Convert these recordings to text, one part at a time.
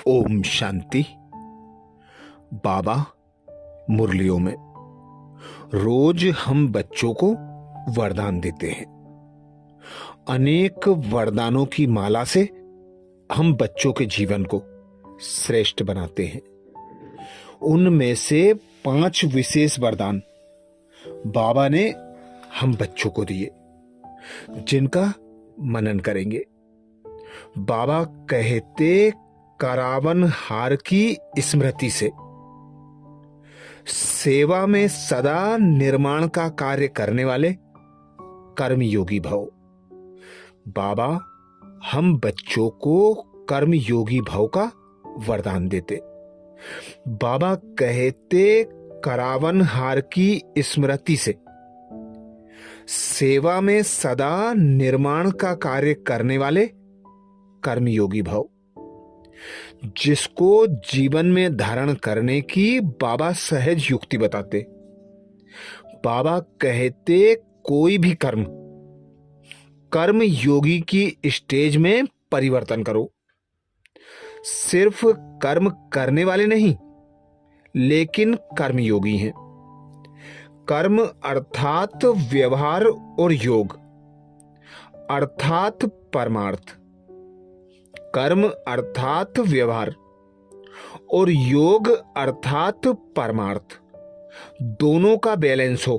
ओम शांति। बाबा मुरलियों में रोज हम बच्चों को वरदान देते हैं। अनेक वरदानों की माला से हम बच्चों के जीवन को श्रेष्ठ बनाते हैं। उनमें से 5 विशेष वरदान बाबा ने हम बच्चों को दिए, जिनका मनन करेंगे। बाबा कहते, करावन हार की स्मृति से सेवा में सदा निर्माण का कार्य करने वाले कर्मयोगी भव। बाबा हम बच्चों को कर्मयोगी भव का वरदान देते। बाबा कहते, करावन हार की स्मृति से सेवा में सदा निर्माण का कार्य करने वाले कर्मयोगी भव, जिसको जीवन में धारण करने की बाबा सहज युक्ति बताते। बाबा कहते, कोई भी कर्म योगी की स्टेज में परिवर्तन करो। सिर्फ कर्म करने वाले नहीं, लेकिन कर्मयोगी हैं। कर्म अर्थात व्यवहार और योग अर्थात परमार्थ। कर्म अर्थात व्यवहार और योग अर्थात परमार्थ, दोनों का बैलेंस हो।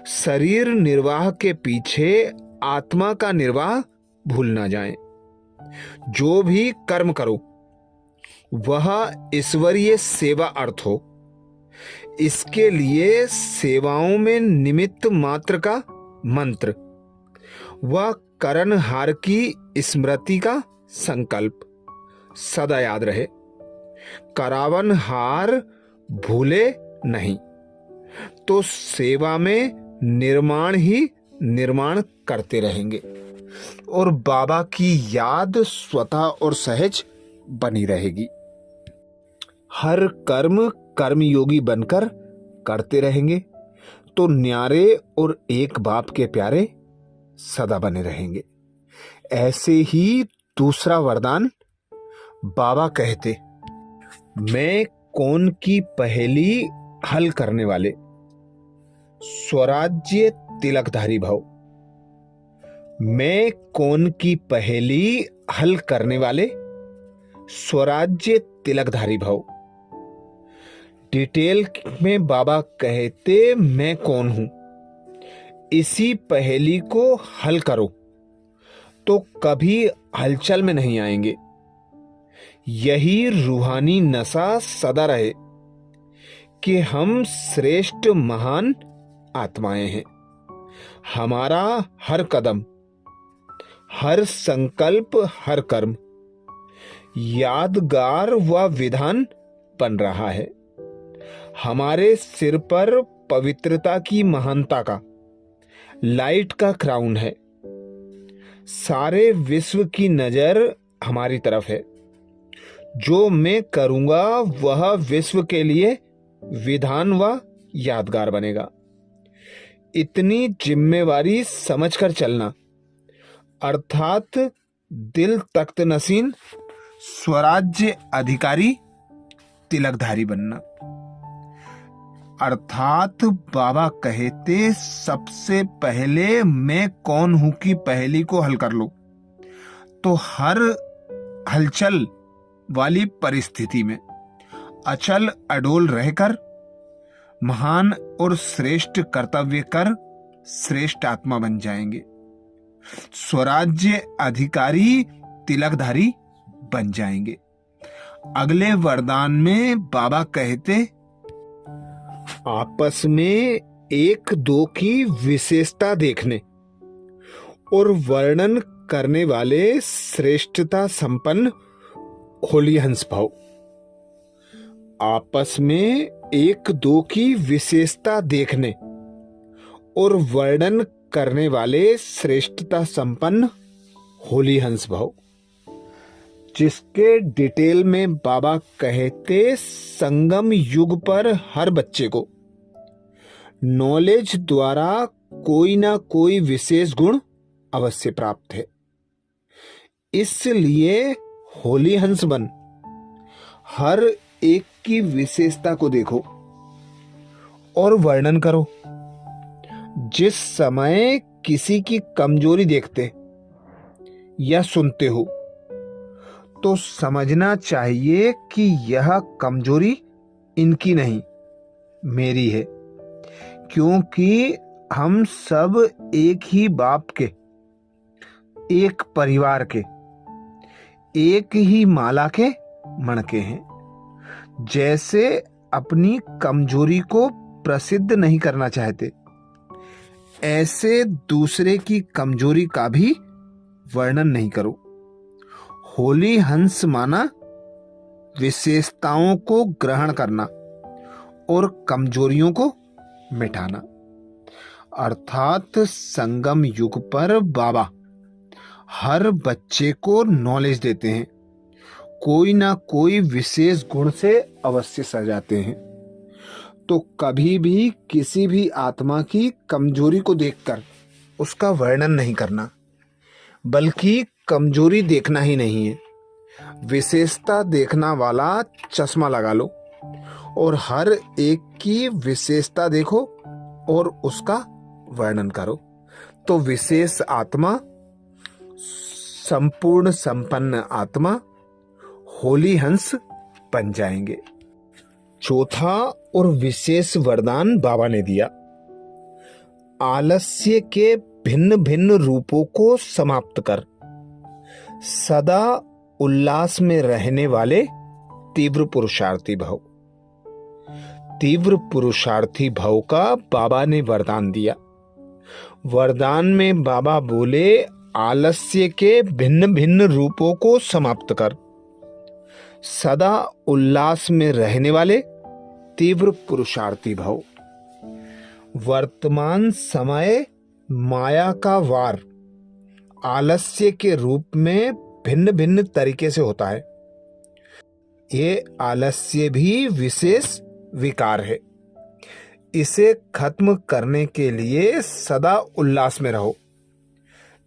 शरीर निर्वाह के पीछे आत्मा का निर्वाह भूल ना जाए। जो भी कर्म करो वह ईश्वरीय सेवा अर्थ हो। इसके लिए सेवाओं में निमित्त मात्र का मंत्र व करणहार की स्मृति का संकल्प सदा याद रहे। करावन हार भूले नहीं तो सेवा में निर्माण ही निर्माण करते रहेंगे और बाबा की याद स्वतः और सहज बनी रहेगी। हर कर्म कर्मयोगी बनकर करते रहेंगे तो न्यारे और एक बाप के प्यारे सदा बने रहेंगे। ऐसे ही दूसरा वरदान बाबा कहते, मैं कौन की पहेली हल करने वाले स्वराज्य तिलकधारी भव। मैं कौन की पहेली हल करने वाले स्वराज्य तिलकधारी भव। डिटेल में बाबा कहते, मैं कौन हूं, इसी पहेली को हल करो तो कभी हलचल में नहीं आएंगे। यही रूहानी नशा सदा रहे कि हम श्रेष्ठ महान आत्माएं हैं। हमारा हर कदम, हर संकल्प, हर कर्म यादगार व विधान बन रहा है। हमारे सिर पर पवित्रता की महानता का लाइट का क्राउन है। सारे विश्व की नजर हमारी तरफ है। जो मैं करूंगा वह विश्व के लिए विधान व यादगार बनेगा। इतनी जिम्मेवारी समझकर चलना अर्थात दिल तख्त नसीन स्वराज्य अधिकारी तिलकधारी बनना। अर्थात बाबा कहते, सबसे पहले मैं कौन हूं की पहेली को हल कर लो तो हर हलचल वाली परिस्थिति में अचल अडोल रहकर महान और श्रेष्ठ कर्तव्य कर श्रेष्ठ आत्मा बन जाएंगे। स्वराज्य अधिकारी तिलकधारी बन जाएंगे। अगले वरदान में बाबा कहते, आपस में एक दो की विशेषता देखने और वर्णन करने वाले श्रेष्ठता संपन्न होली हंस भाव। आपस में एक दो की विशेषता देखने और वर्णन करने वाले श्रेष्ठता संपन्न होली हंस भाव, जिसके डिटेल में बाबा कहते, संगम युग पर हर बच्चे को नॉलेज द्वारा कोई ना कोई विशेष गुण अवश्य प्राप्त है। इसलिए होली हंस बन हर एक की विशेषता को देखो और वर्णन करो। जिस समय किसी की कमजोरी देखते या सुनते हो तो समझना चाहिए कि यह कमजोरी इनकी नहीं, मेरी है, क्योंकि हम सब एक ही बाप के, एक परिवार के, एक ही माला के मणके हैं। जैसे अपनी कमजोरी को प्रसिद्ध नहीं करना चाहते, ऐसे दूसरे की कमजोरी का भी वर्णन नहीं करो। होली हंस माना विशेषताओं को ग्रहण करना और कमजोरियों को मिटाना। अर्थात संगम युग पर बाबा हर बच्चे को नॉलेज देते हैं, कोई ना कोई विशेष गुण से अवश्य सजाते हैं। तो कभी भी किसी भी आत्मा की कमजोरी को देखकर उसका वर्णन नहीं करना, बल्कि कमजोरी देखना ही नहीं है, विशेषता देखना वाला चश्मा लगा लो और हर एक की विशेषता देखो और उसका वर्णन करो। तो विशेष आत्मा, संपूर्ण संपन्न आत्मा होली हंस बन जाएंगे। चौथा और विशेष वरदान बाबा ने दिया, आलस्य के भिन्न भिन्न रूपों को समाप्त कर सदा उल्लास में रहने वाले तीव्र पुरुषार्थी भव। तीव्र पुरुषार्थी भव का बाबा ने वरदान दिया। वरदान में बाबा बोले, आलस्य के भिन्न भिन्न रूपों को समाप्त कर सदा उल्लास में रहने वाले तीव्र पुरुषार्थी भव। वर्तमान समय माया का वार आलस्य के रूप में भिन्न भिन्न तरीके से होता है। ये आलस्य भी विशेष विकार है। इसे खत्म करने के लिए सदा उल्लास में रहो।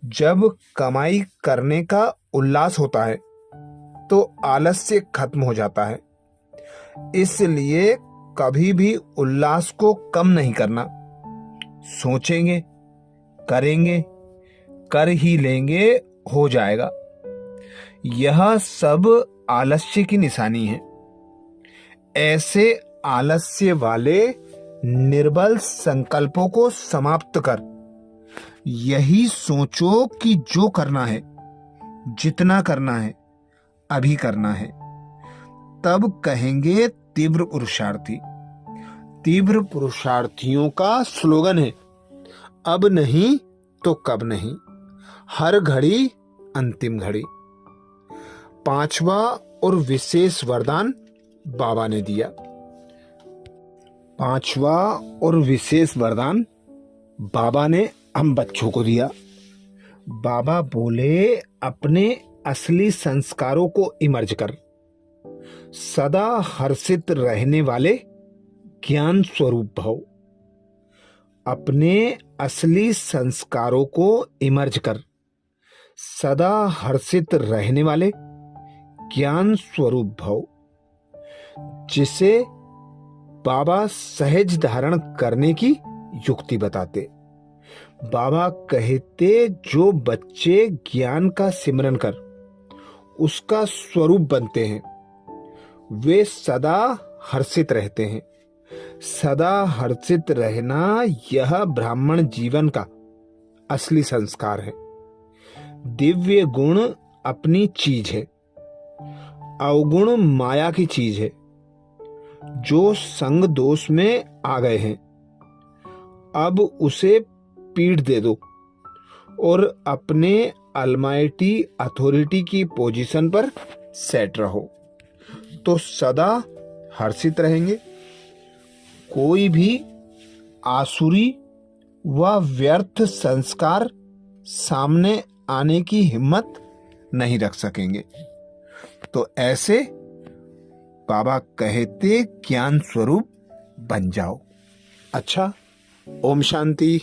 जब कमाई करने का उल्लास होता है तो आलस्य खत्म हो जाता है। इसलिए कभी भी उल्लास को कम नहीं करना। सोचेंगे, करेंगे, कर ही लेंगे, हो जाएगा, यह सब आलस्य की निशानी है। ऐसे आलस्य वाले निर्बल संकल्पों को समाप्त कर यही सोचो कि जो करना है, जितना करना है, अभी करना है। तब कहेंगे तीव्र पुरुषार्थी। तीव्र पुरुषार्थियों का स्लोगन है, अब नहीं तो कब नहीं, हर घड़ी अंतिम घड़ी। पांचवा और विशेष वरदान बाबा ने दिया। पांचवा और विशेष वरदान बाबा ने हम बच्चों को दिया। बाबा बोले, अपने असली संस्कारों को इमर्ज कर सदा हर्षित रहने वाले ज्ञान स्वरूप भव। अपने असली संस्कारों को इमर्ज कर सदा हर्षित रहने वाले ज्ञान स्वरूप भव, जिसे बाबा सहज धारण करने की युक्ति बताते। बाबा कहते, जो बच्चे ज्ञान का सिमरन कर उसका स्वरूप बनते हैं, वे सदा हर्षित रहते हैं। सदा हर्षित रहना यह ब्राह्मण जीवन का असली संस्कार है। दिव्य गुण अपनी चीज है, अवगुण माया की चीज है। जो संग दोष में आ गए हैं, अब उसे पीठ दे दो और अपने अलमाइटी अथॉरिटी की पोजीशन पर सेट रहो, तो सदा हर्षित रहेंगे। कोई भी आसुरी व व्यर्थ संस्कार सामने आने की हिम्मत नहीं रख सकेंगे। तो ऐसे बाबा कहते, ज्ञान स्वरूप बन जाओ। अच्छा, ओम शांति।